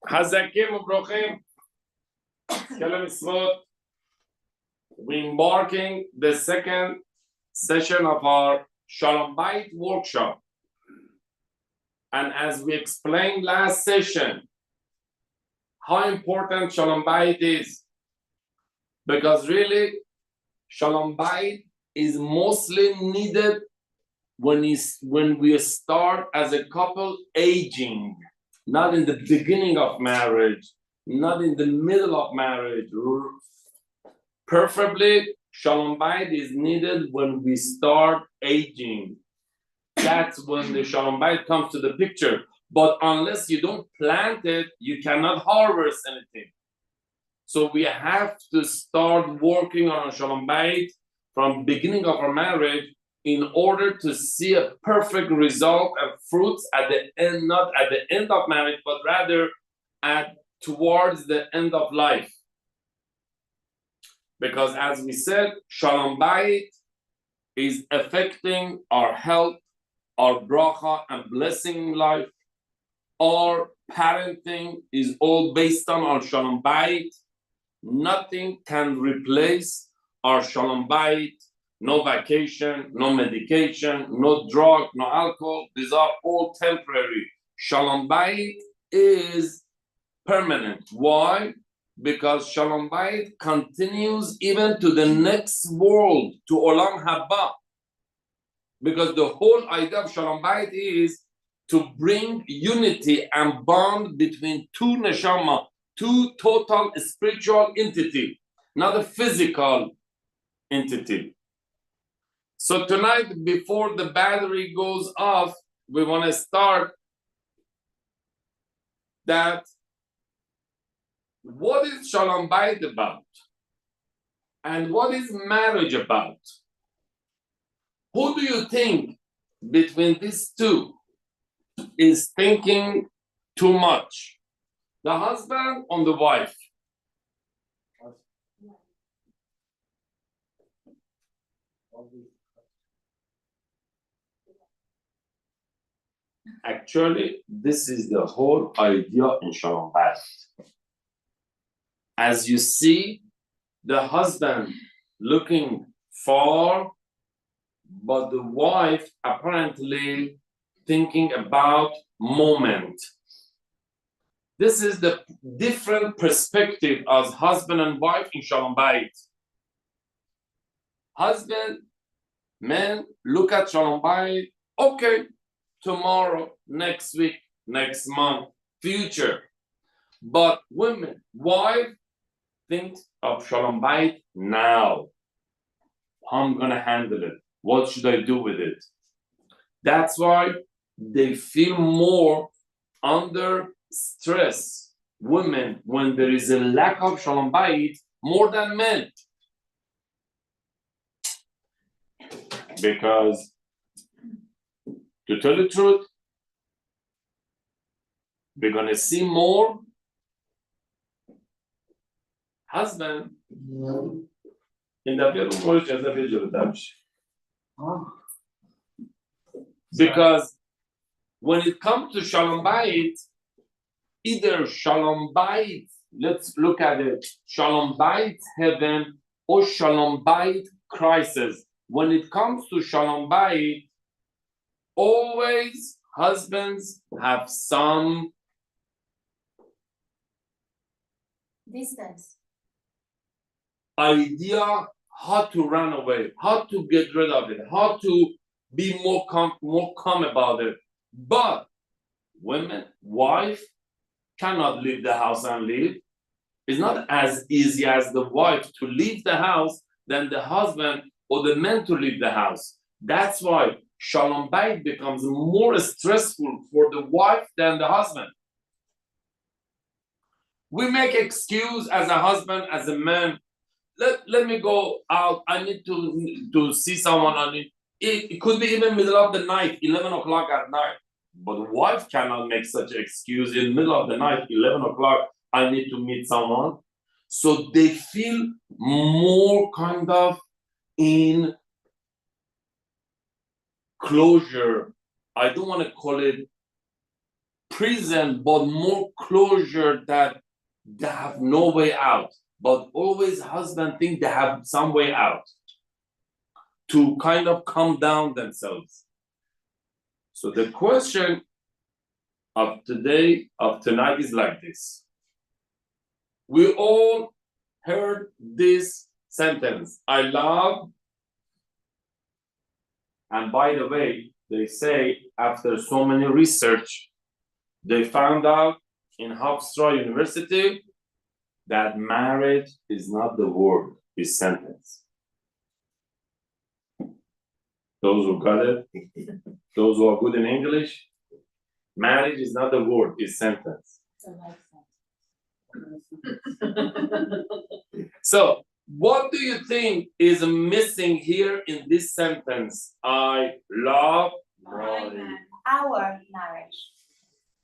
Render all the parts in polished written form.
Hazakim Ubrochim, Shalom Mitzvot. We're embarking the second session of our Shalom Bayit workshop. And as we explained last session, how important Shalom Bayit is. Because really, Shalom Bayit is mostly needed when we start as a couple aging, not in the beginning of marriage, not in the middle of marriage. Preferably, Shalom Bayit is needed when we start aging. That's when the Shalom Bayit comes to the picture. But unless you don't plant it, you cannot harvest anything. So we have to start working on a Shalom Bayit from beginning of our marriage in order to see a perfect result and fruits at the end, not at the end of marriage, but rather towards the end of life. Because as we said, Shalom Bayit is affecting our health, our bracha and blessing life. Our parenting is all based on our Shalom Bayit. Nothing can replace our Shalom Bayit. No vacation, no medication, no drug, no alcohol. These are all temporary. Shalom Bayit is permanent. Why? Because Shalom Bayit continues even to the next world, to Olam Haba. Because the whole idea of Shalom Bayit is to bring unity and bond between two neshama, two total spiritual entity, not a physical entity. So tonight, before the battery goes off, we want to start that. What is Shalom Bayit about? And what is marriage about? Who do you think between these two is thinking too much? The husband or the wife? Actually, this is the whole idea in Shalom Bayit. As you see, the husband looking far, but the wife apparently thinking about moment. This is the different perspective as husband and wife in Shalom Bayit. Husband, men look at Shalom Bayit, okay, tomorrow, next week, next month, future. But women, wife, think of Shalom Bayit now. How I'm going to handle it? What should I do with it? That's why they feel more under stress, women, when there is a lack of Shalom Bayit, more than men. Because, to tell the truth, we're going to see more husband in the because when it comes to Shalom Bayit, either Shalom Bayit, let's look at it, Shalom Bayit heaven or Shalom Bayit crisis. When it comes to Shalom Bayit, always husbands have some distance idea how to run away, how to get rid of it, how to be more calm about it. But women, wife cannot leave the house and leave. It's not as easy as the wife to leave the house than the husband or the man to leave the house. That's why Shalom Bayit becomes more stressful for the wife than the husband. We make excuse as a husband, as a man. Let me go out. I need to see someone. It could be even middle of the night, 11 o'clock at night. But the wife cannot make such an excuse in the middle of the night, 11 o'clock, I need to meet someone. So they feel more kind of in closure. I don't want to call it prison, but more closure that they have no way out. But always husband think they have some way out to kind of calm down themselves. So the question of tonight is like this. We all heard this sentence, I love, and by the way, they say after so many research, they found out in Hofstra University that marriage is not the word, it's sentence. Those who got it, those who are good in English, marriage is not the word, it's sentence. So, what do you think is missing here in this sentence? I love our marriage.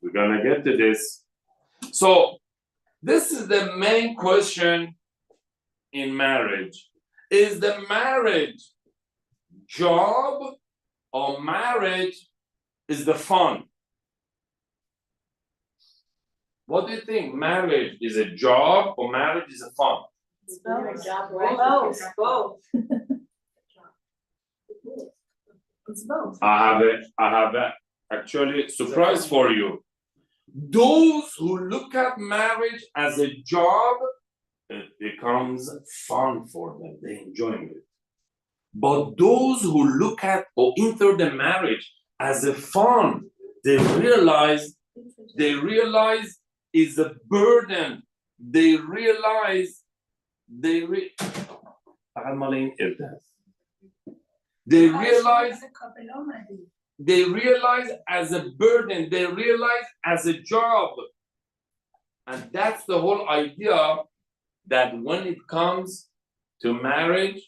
We're gonna get to this. So, this is the main question in marriage. Is the marriage job or marriage is the fun? What do you think? Marriage is a job or marriage is a fun? It's both. Both. It's both. I have a actually surprise for you. Those who look at marriage as a job, it becomes fun for them. They enjoy it. But those who look at or enter the marriage as a fun, they realize is a burden. They realize they realize as a burden, they realize as a job. And that's the whole idea, that when it comes to marriage,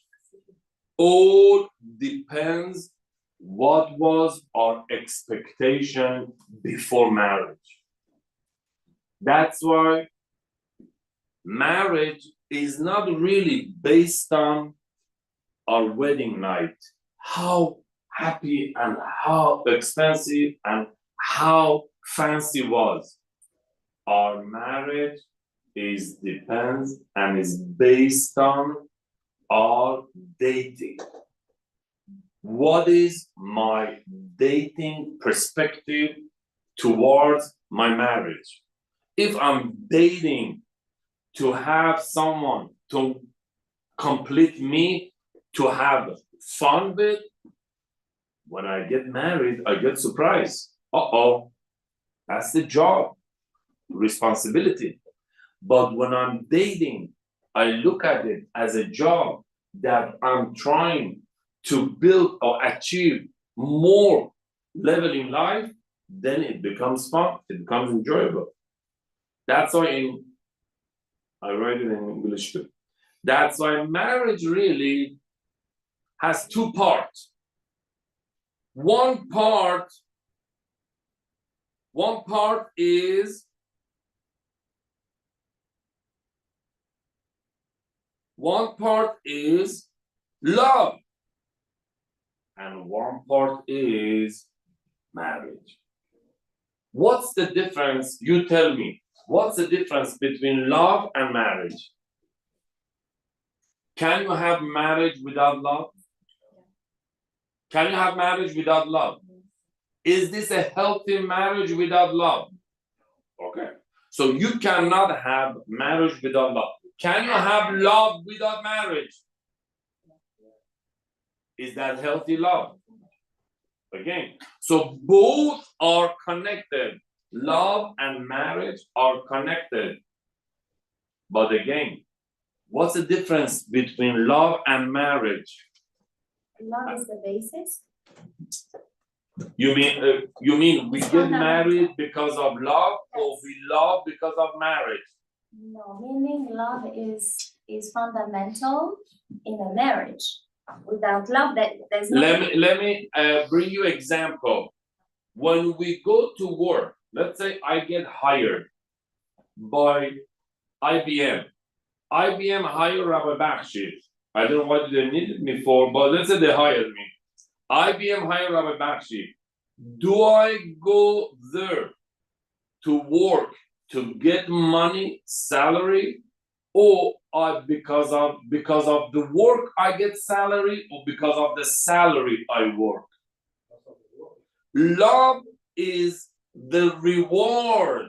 all depends what was our expectation before marriage. That's why marriage is not really based on our wedding night, how happy and how expensive and how fancy was. Our marriage depends and is based on our dating. What is my dating perspective towards my marriage? If I'm dating to have someone to complete me, to have fun with, when I get married, I get surprised. That's the job, responsibility. But when I'm dating, I look at it as a job that I'm trying to build or achieve more level in life, then it becomes fun, it becomes enjoyable. That's why I write it in English too. That's why marriage really has two parts. One part is love, and one part is marriage. What's the difference? You tell me. What's the difference between love and marriage? Can you have marriage without love? Can you have marriage without love? Is this a healthy marriage without love? Okay. So you cannot have marriage without love. Can you have love without marriage? Is that healthy love? Again, so both are connected. Love and marriage are connected. But again, what's the difference between love and marriage? Love is the basis. You mean we get married because of love, or we love because of marriage? No, meaning love is fundamental in a marriage. Without love, there's no. Let me bring you example. When we go to work, let's say I get hired by IBM. IBM hired Rabbi Bakhshi. I don't know what they needed me for, but let's say they hired me. IBM hired Rabbi Bakhshi. Do I go there to work to get money, salary, or because of the work I get salary, or because of the salary I work. Love is the reward.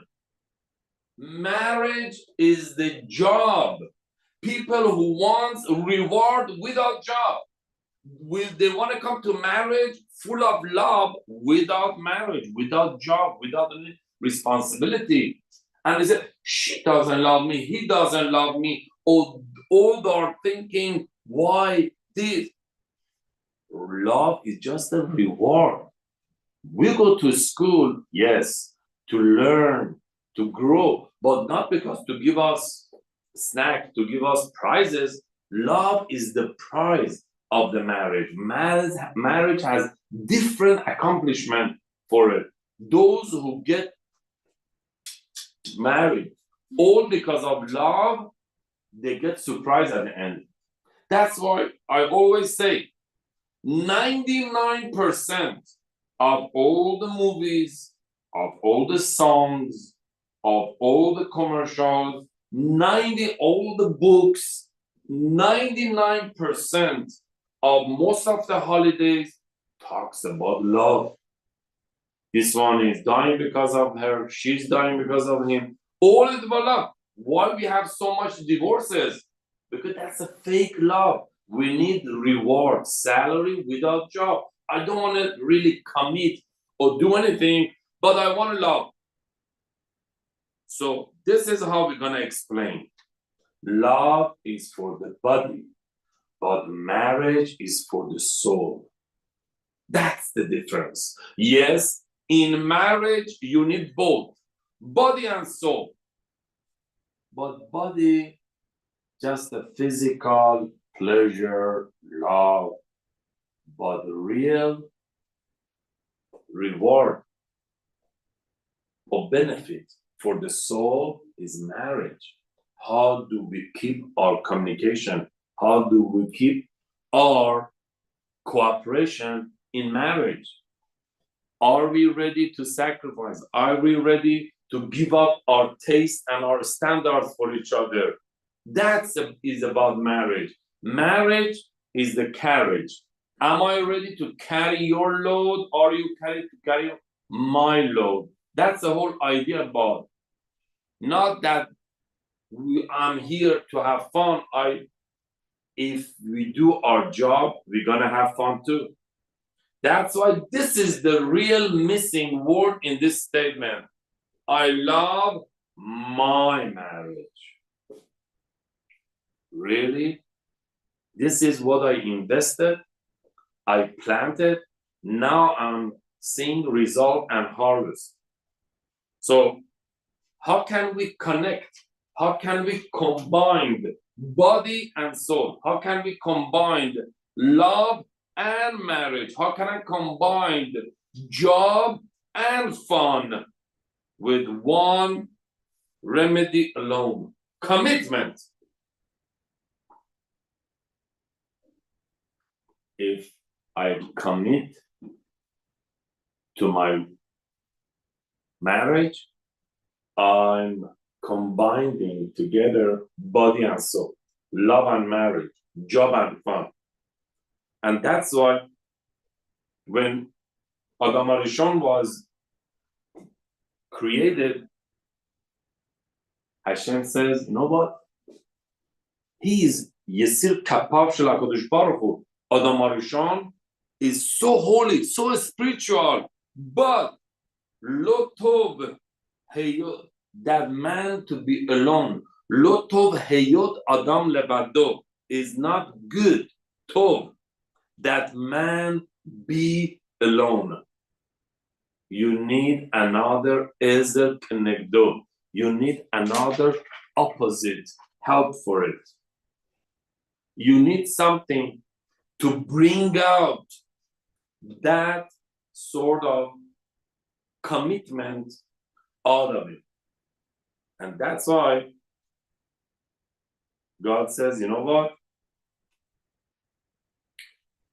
Marriage is the job. People who want reward without job, they want to come to marriage full of love without marriage, without job, without any responsibility. And they say, she doesn't love me, he doesn't love me. All are thinking, why this? Love is just a reward. We go to school, yes, to learn, to grow, but not because to give us snack, to give us prizes. Love is the prize of the marriage. Marriage has different accomplishment for it. Those who get married all because of love, they get surprised at the end. That's why I always say 99% of all the movies, of all the songs, of all the commercials, all the books, 99% of most of the holidays talks about love. This one is dying because of her, she's dying because of him. All is about love. Why we have so much divorces? Because that's a fake love. We need reward, salary without job. I don't want to really commit or do anything, but I want to love. So this is how we're going to explain. Love is for the body, but marriage is for the soul. That's the difference. Yes, in marriage, you need both, body and soul. But body, just a physical pleasure, love, but the real reward or benefit for the soul is marriage. How do we keep our communication? How do we keep our cooperation in marriage? Are we ready to sacrifice? Are we ready to give up our taste and our standards for each other? That is about marriage. Marriage is the carriage. Am I ready to carry your load, or are you ready to carry my load? That's the whole idea about. Not that I'm here to have fun. If we do our job, we're gonna have fun too. That's why this is the real missing word in this statement. I love my marriage. Really? This is what I invested, I planted, now I'm seeing result and harvest. So how can we connect? How can we combine body and soul? How can we combine love and marriage? How can I combine job and fun with one remedy alone? Commitment. If I commit to my marriage, I'm combining together body and soul, love and marriage, job and fun. And that's why when Adam Arishon was created, Hashem says, you know what? He is Yesir Kapav Shel HaKadosh Baruch Hu. Adam Arishon is so holy, so spiritual, but Lo Tov Heyot, that man to be alone. Lo Tov Heyot Adam Levado is not good. Tov, that man be alone. You need another Ezer Kenegdo. You need another opposite help for it. You need something to bring out that sort of commitment out of it. And that's why God says, you know what?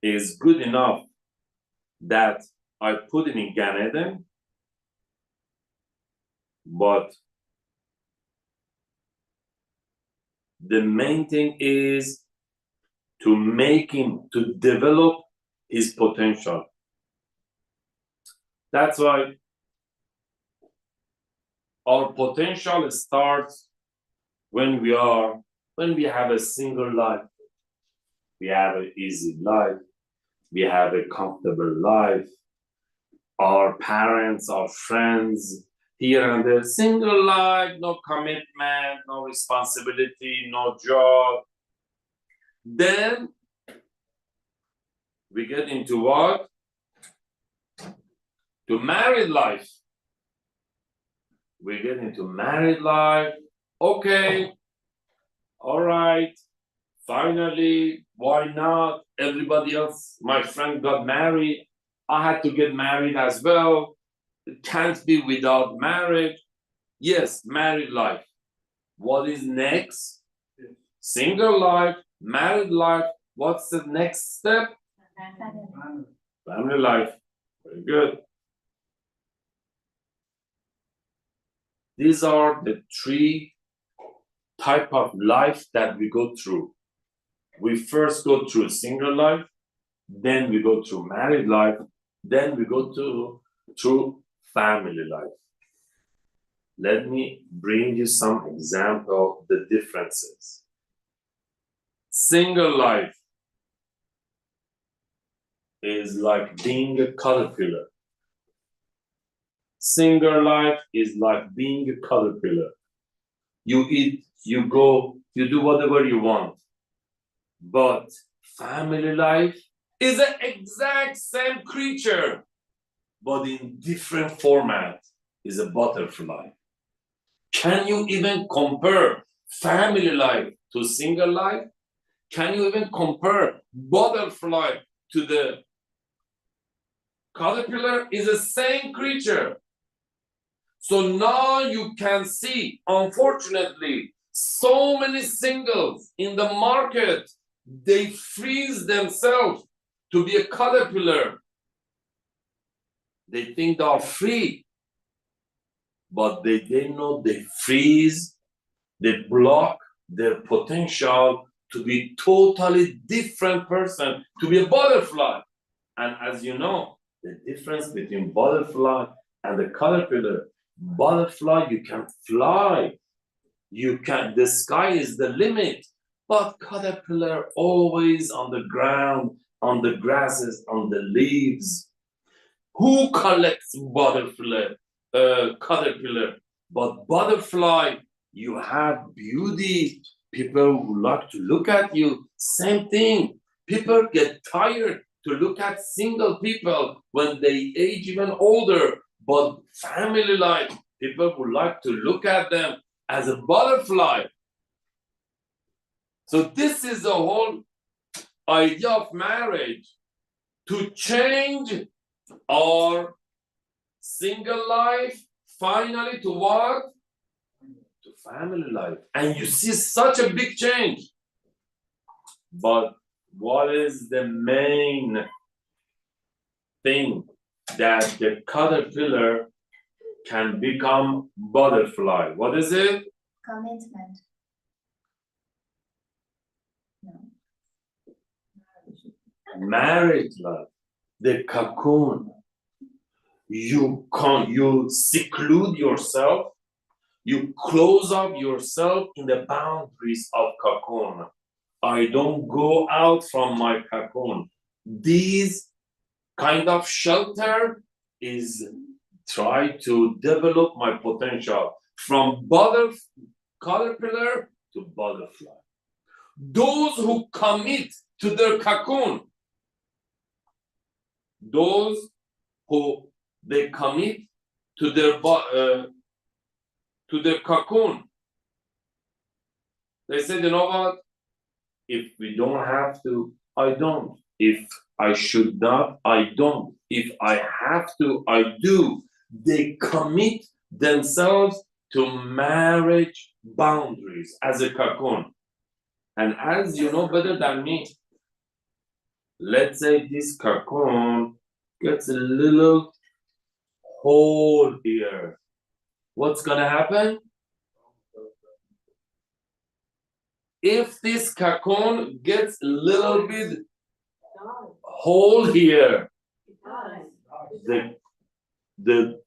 It is good enough that I put him in Gan Eden, But the main thing is to make him, to develop his potential. That's why our potential starts when we have a single life. We have an easy life. We have a comfortable life. Our parents, our friends, here and there, single life, no commitment, no responsibility, no job. Then we get into what? To married life. We get into married life. Okay, all right. Finally, why not? Everybody else, my friend got married. I had to get married as well. It can't be without marriage. Yes, married life. What is next? Single life, married life. What's the next step? Family life. Very good. These are the three type of life that we go through. We first go through single life, then we go through married life, then we go through family life. Let me bring you some example of the differences. Single life is like being a caterpillar. Single life is like being a caterpillar. You eat, you go, you do whatever you want. But family life is the exact same creature, but in different format, is a butterfly. Can you even compare family life to single life? Can you even compare butterfly to the caterpillar? Is the same creature. So now you can see, unfortunately, so many singles in the market, they freeze themselves to be a caterpillar. They think they are free, but they know they freeze, they block their potential to be totally different person, to be a butterfly. And as you know, the difference between butterfly and the caterpillar, butterfly, you can fly. The sky is the limit. But caterpillar always on the ground, on the grasses, on the leaves. Who collects caterpillar? But butterfly, you have beauty. People who like to look at you. Same thing. People get tired to look at single people when they age even older. But family life, people would like to look at them as a butterfly. So this is the whole idea of marriage, to change our single life finally to what? To family life. And you see such a big change. But what is the main thing that the caterpillar can become butterfly? What is it? Commitment. No. Marriage life, the cocoon. You seclude yourself, you close up yourself in the boundaries of cocoon. I don't go out from my cocoon. These kind of shelter is try to develop my potential from caterpillar to butterfly. Those who commit to their cocoon, those who they commit to their cocoon, they said, you know what? If we don't have to, I don't. If I should not, I don't. If I have to, I do. They commit themselves to marriage boundaries as a cocoon. And as you know better than me, let's say this cocoon gets a little hole here. what's gonna happen? If this cocoon gets a little bit hole here, the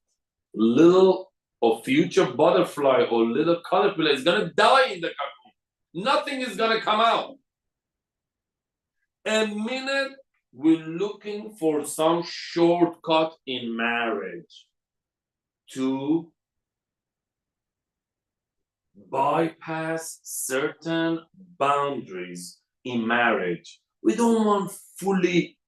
little or future butterfly or little caterpillar is gonna die in the cocoon. Nothing is gonna come out. A minute we're looking for some shortcut in marriage to bypass certain boundaries in marriage. We don't want fully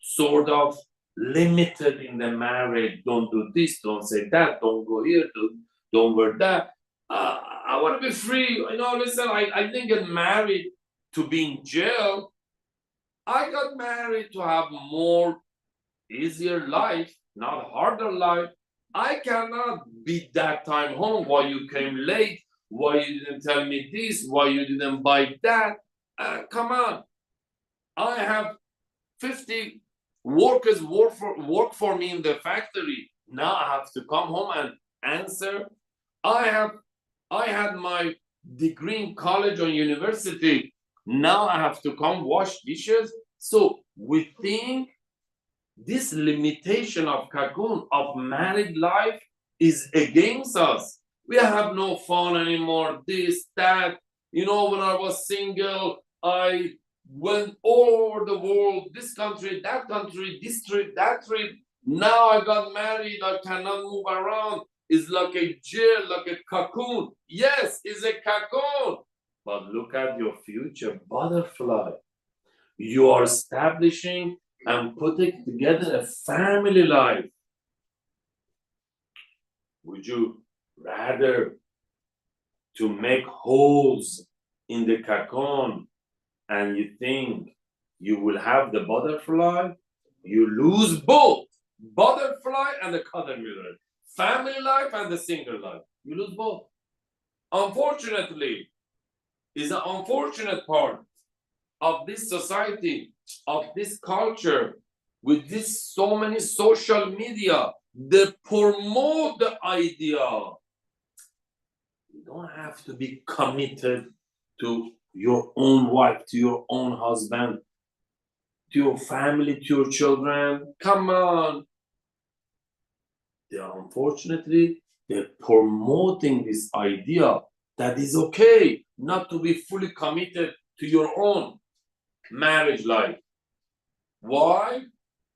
sort of limited in the marriage. Don't do this, don't say that, don't go here, don't wear that. I want to be free. Listen, I didn't get married to be in jail. I got married to have more easier life, not harder life. I cannot be that time home. Why you came late? Why you didn't tell me this? Why you didn't buy that? Come on. I have 50 workers work for me in the factory. Now I have to come home and answer. I had my degree in college or university. Now I have to come wash dishes. So we think this limitation of cocoon of married life is against us. We have no fun anymore. This, that. When I was single, I went all over the world, this country, that country, this trip, that trip. Now I got married, I cannot move around. It's like a jail, like a cocoon. Yes, it's a cocoon. But look at your future butterfly. You are establishing and putting together a family life. Would you rather to make holes in the cocoon and you think you will have the butterfly? You lose both, butterfly and the caterpillar, family life and the single life. You lose both. Unfortunately, is an unfortunate part of this society, of this culture, with this so many social media, they promote the idea. You don't have to be committed to your own wife, to your own husband, to your family, to your children. Come on. Unfortunately, they're promoting this idea that is okay not to be fully committed to your own marriage life. Why?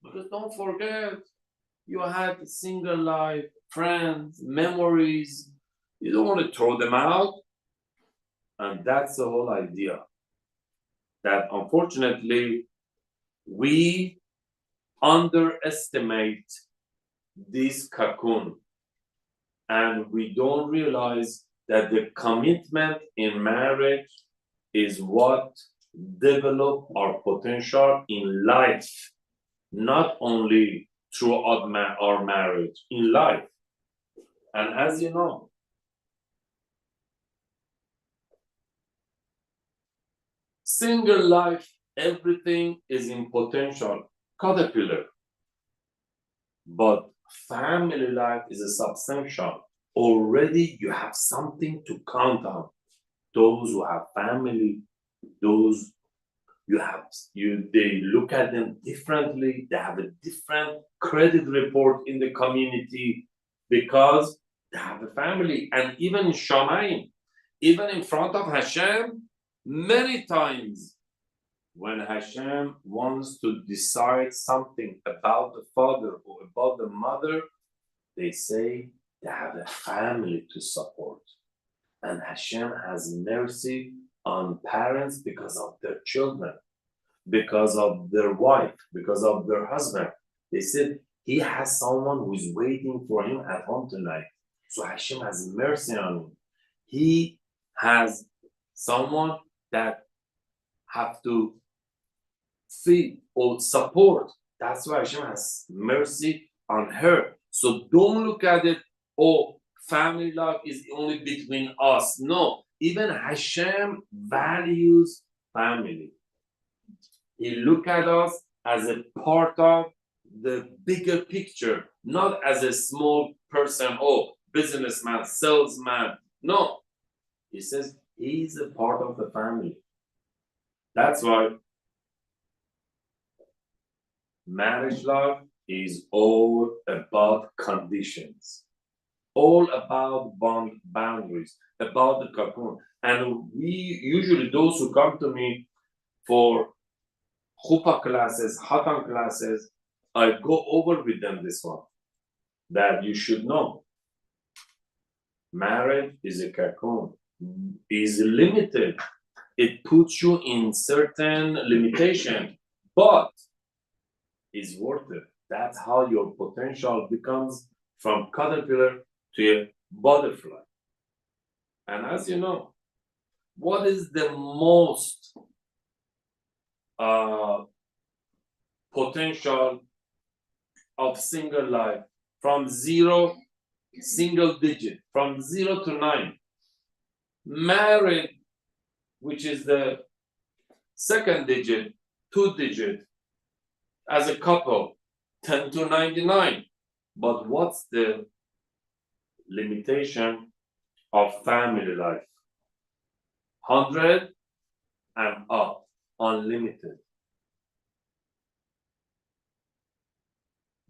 Because don't forget, you had a single life, friends, memories. You don't want to throw them out. And that's the whole idea. That unfortunately, we underestimate this cocoon. And we don't realize that the commitment in marriage is what develop our potential in life, not only throughout our marriage, in life. And as you know, single life, everything is in potential, caterpillar. But family life is a substantial. Already you have something to count on. Those who have family, those they look at them differently. They have a different credit report in the community because they have a family. And even in Shamayim, even in front of Hashem, many times when Hashem wants to decide something about the father or about the mother, they say they have a family to support. And Hashem has mercy on parents because of their children, because of their wife, because of their husband. They said he has someone who is waiting for him at home tonight. So Hashem has mercy on him. He has someone that have to feed or support. That's why Hashem has mercy on her. So don't look at it, oh, family life is only between us. No, even Hashem values family. He look at us as a part of the bigger picture, not as a small person. Oh, businessman, salesman. No, he says he's a part of the family. That's why marriage life is all about conditions, all about boundaries, about the cocoon. And we usually, those who come to me for chuppah classes, hatan classes, I go over with them this one, that you should know. Marriage is a cocoon, is limited. It puts you in certain limitation, but is worth it. That's how your potential becomes from caterpillar to a butterfly. And as you know, what is the most potential of single life? From zero, single digit, from 0 to 9. Married, which is the second digit, 2 digit, as a couple, 10 to 99. But what's the limitation of family life? 100 and up, unlimited.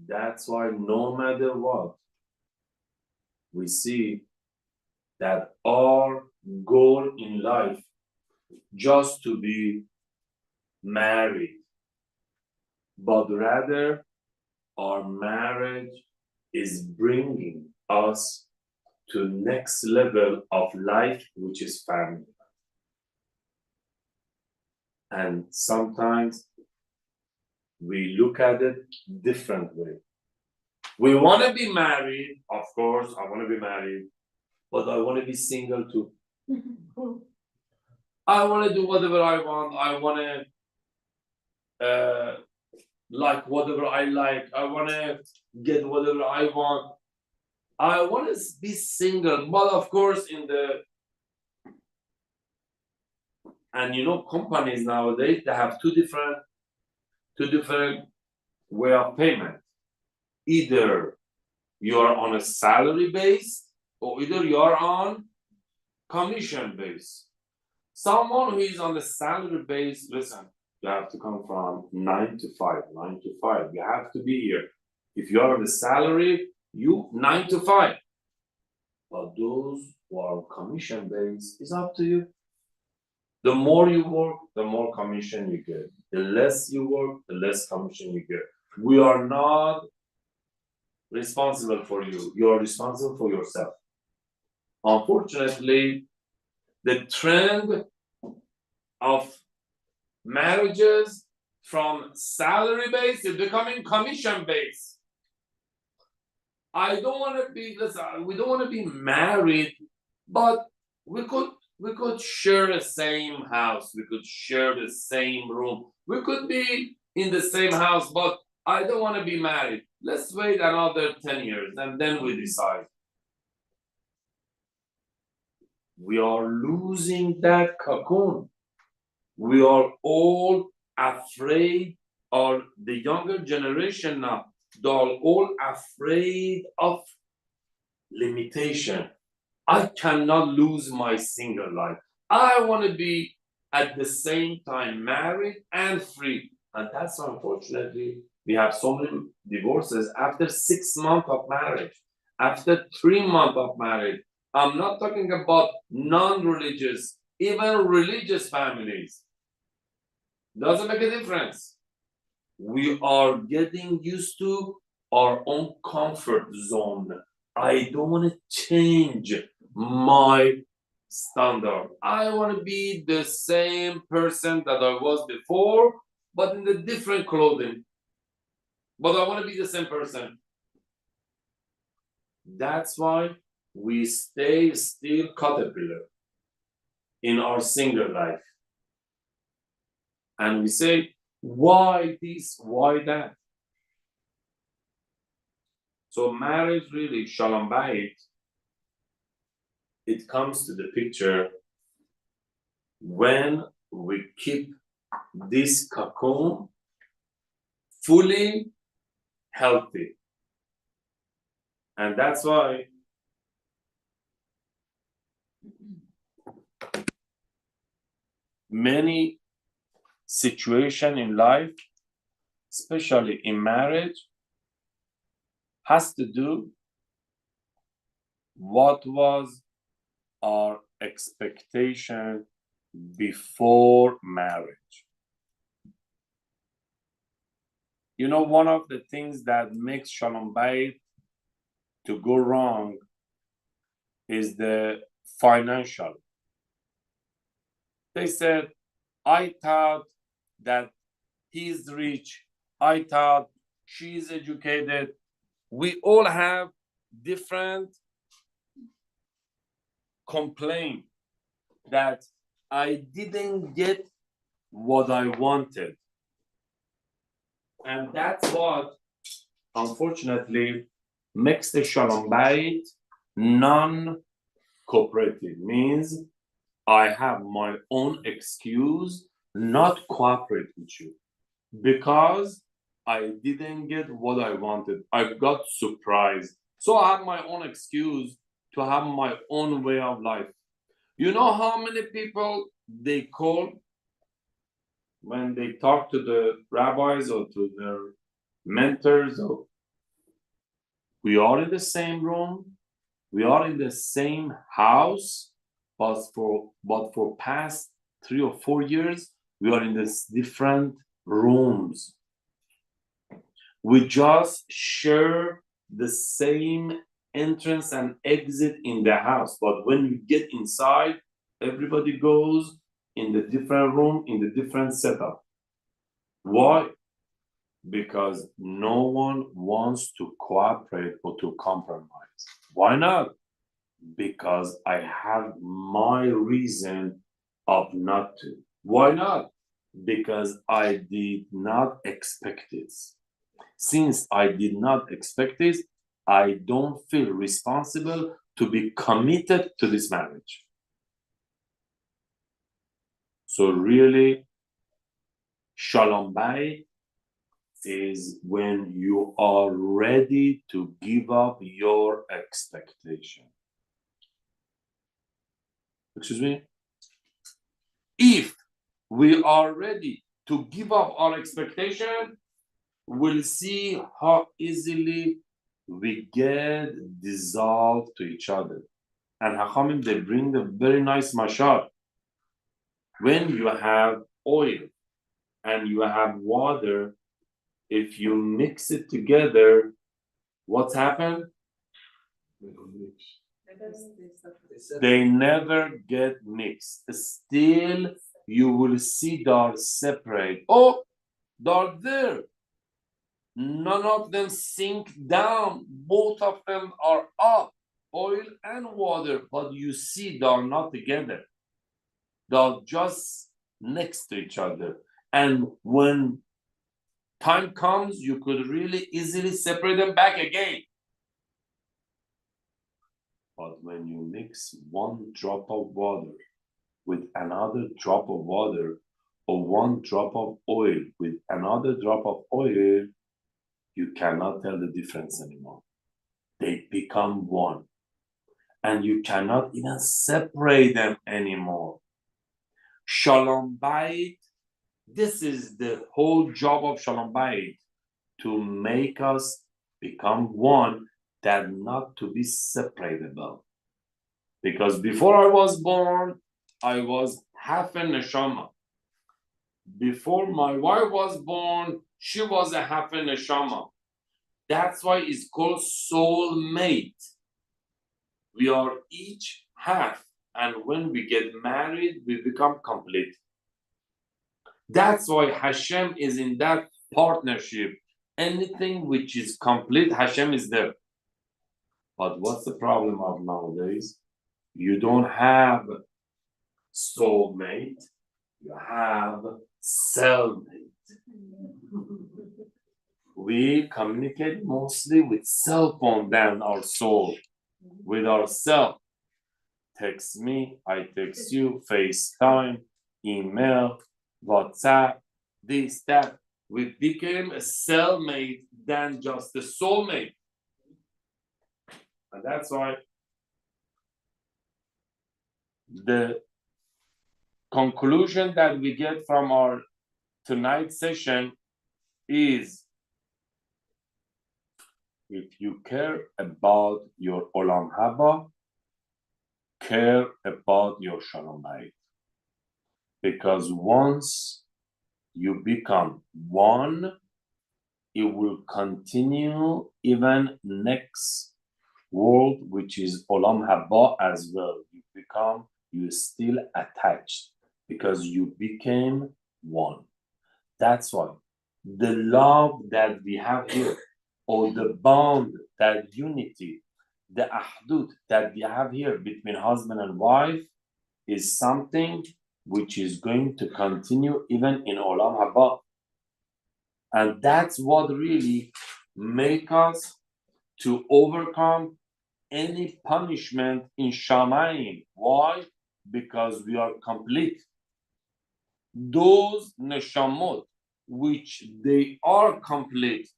That's why no matter what, we see that our goal in life just to be married, but rather our marriage is bringing us to next level of life, which is family. And sometimes we look at it different way. We want to be married, of course, I want to be married, but I want to be single too. I want to do whatever I want. I want to like whatever I like. I want to get whatever I want. I want to be single, but of course, and you know, companies nowadays, they have two different way of payment. Either you are on a salary base, or either you are on commission base. Someone who is on the salary base, listen, you have to come from 9 to 5, 9 to 5. You have to be here. If you are on the salary, you 9 to 5. But those who are commission based, it's up to you. The more you work, the more commission you get. The less you work, the less commission you get. We are not responsible for you. You are responsible for yourself. Unfortunately, the trend of marriages from salary based is becoming commission based. I don't want to be, listen, we don't want to be married, but we could share the same house, we could share the same room, we could be in the same house, but I don't want to be married. Let's wait another 10 years and then we decide. We are losing that cocoon. We are all afraid, or the younger generation now, they're all afraid of limitation. I cannot lose my single life. I want to be at the same time married and free. And that's why, unfortunately, we have so many divorces after 6 months of marriage, after 3 months of marriage. I'm not talking about non-religious, even religious families. Doesn't make a difference. We are getting used to our own comfort zone. I don't want to change my standard. I want to be the same person that I was before, but in the different clothing. But I want to be the same person. That's why we stay still caterpillar in our single life. And we say, why this, why that? So marriage really, Shalom Bayit, it comes to the picture when we keep this cocoon fully healthy. And that's why Many situations in life, especially in marriage, has to do what was our expectation before marriage. You know, one of the things that makes Shalom Bayit to go wrong is the financial. They said, I thought that he's rich. I thought she's educated. We all have different complaints that I didn't get what I wanted. And that's what, unfortunately, makes the Shalom Bayit non-cooperative. Means I have my own excuse not cooperate with you because I didn't get what I wanted. I got surprised. So I have my own excuse to have my own way of life. You know how many people they call when they talk to the rabbis or to their mentors? Or, we are in the same room, we are in the same house, but for past 3 or 4 years, we are in this different rooms. We just share the same entrance and exit in the house, but when you get inside, everybody goes in the different room, in the different setup. Why? Because no one wants to cooperate or to compromise. Why not? Because I have my reason of not to. Why not? Because I did not expect this. Since I did not expect this, I don't feel responsible to be committed to this marriage. So really, Shalom Bayit is when you are ready to give up your expectation. Excuse me? If we are ready to give up our expectation, we'll see how easily we get dissolved to each other. And Hachamim, they bring a very nice mashal. When you have oil and you have water, if you mix it together, what's happened? They never get mixed. Still, you will see they are separate. Oh, they're there. None of them sink down. Both of them are up, oil and water, but you see they are not together. They're just next to each other. And when time comes, you could really easily separate them back again. But when you mix one drop of water with another drop of water, or one drop of oil with another drop of oil, you cannot tell the difference anymore. They become one. And you cannot even separate them anymore. Shalom Bayit, this is the whole job of Shalom Bayit, to make us become one, that not to be separable. Because before I was born, I was half a neshama. Before my wife was born, she was a half a neshama. That's why it's called soul mate. We are each half, and when we get married, we become complete. That's why Hashem is in that partnership. Anything which is complete, Hashem is there. But what's the problem of nowadays? You don't have soulmate, you have cellmate. We communicate mostly with cell phone than our soul, with ourselves. Text me, I text you, FaceTime, email, WhatsApp, this, that. We became a cellmate than just a soulmate. And that's why The conclusion that we get from our tonight's session is, if you care about your Olam Haba, care about your Shalom Bayit. Because once you become one, it will continue even next world, which is Olam Haba as well. You're still attached because you became one. That's why the love that we have here, or the bond, that unity, the ahdut that we have here between husband and wife is something which is going to continue even in Olam Haba. And that's what really make us to overcome any punishment in Shamayim. Why? Because we are complete. Those neshamot, which they are complete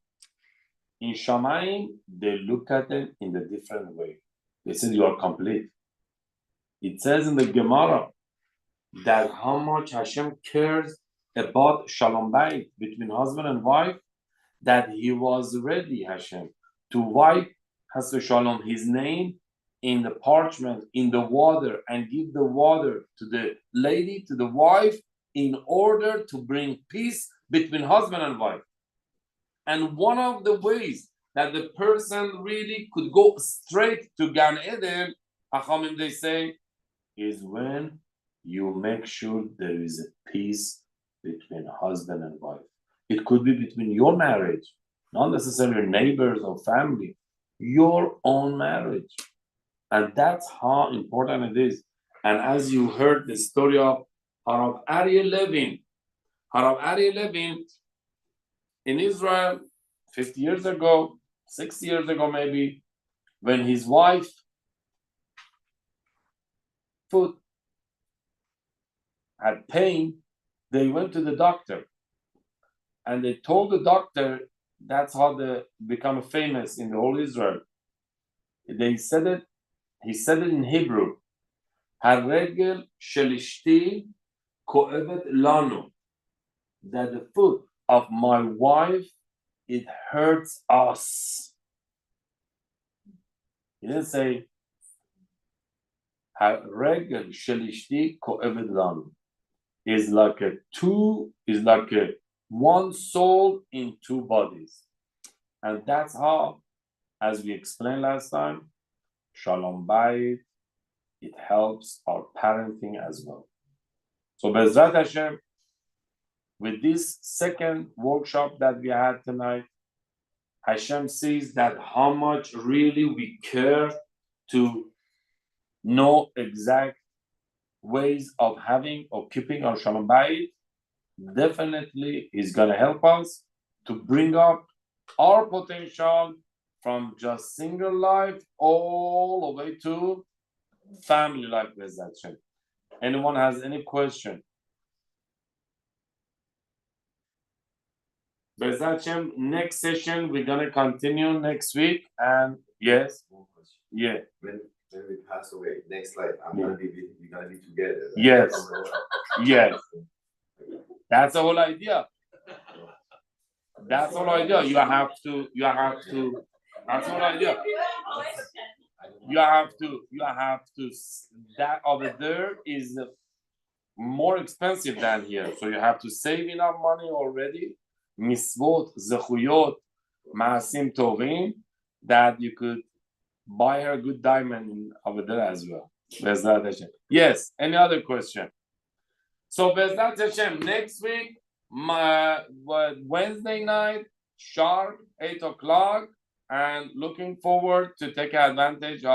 in Shamayim, they look at it in a different way. They said you are complete. It says in the Gemara that how much Hashem cares about Shalom Bayit between husband and wife, that he was ready, Hashem, to wipe Has Shalom his name in the parchment, in the water, and give the water to the lady, to the wife, in order to bring peace between husband and wife. And one of the ways that the person really could go straight to Gan Eden, Achamim, they say, is when you make sure there is a peace between husband and wife. It could be between your marriage, not necessarily neighbors or family, your own marriage. And that's how important it is. And as you heard the story of Harav Aryeh Levin in Israel 50 years ago, 60 years ago maybe, when his wife foot had pain, they went to the doctor. And they told the doctor, that's how they become famous in the whole Israel. He said it in Hebrew. Haregel shelishti ko'evet lanu. That the foot of my wife, it hurts us. He didn't say Haregel shelishti ko'evet lanu. Is like one soul in two bodies. And that's how, as we explained last time, Shalom Bayit, it helps our parenting as well. So Bezrat Hashem, with this second workshop that we had tonight, Hashem sees that how much really we care to know exact ways of having or keeping our Shalom Bayit. Definitely is going to help us to bring up our potential from just single life all the way to family life. Anyone has any question? Bezat next session we're going to continue next week. And yes, yeah. When we pass away, next life, we're gonna be together. Yes, yes. That's the whole idea. That's the whole idea. You have to. That's the whole idea. You have to. That over there is more expensive than here, so you have to save enough money already. Misvot, zechuyot, maasim tovim, that you could buy her a good diamond over there as well. Bezrat Hashem. Yes. Any other question? So Bezrat Hashem, next week, Wednesday night, sharp 8 o'clock, and looking forward to take advantage of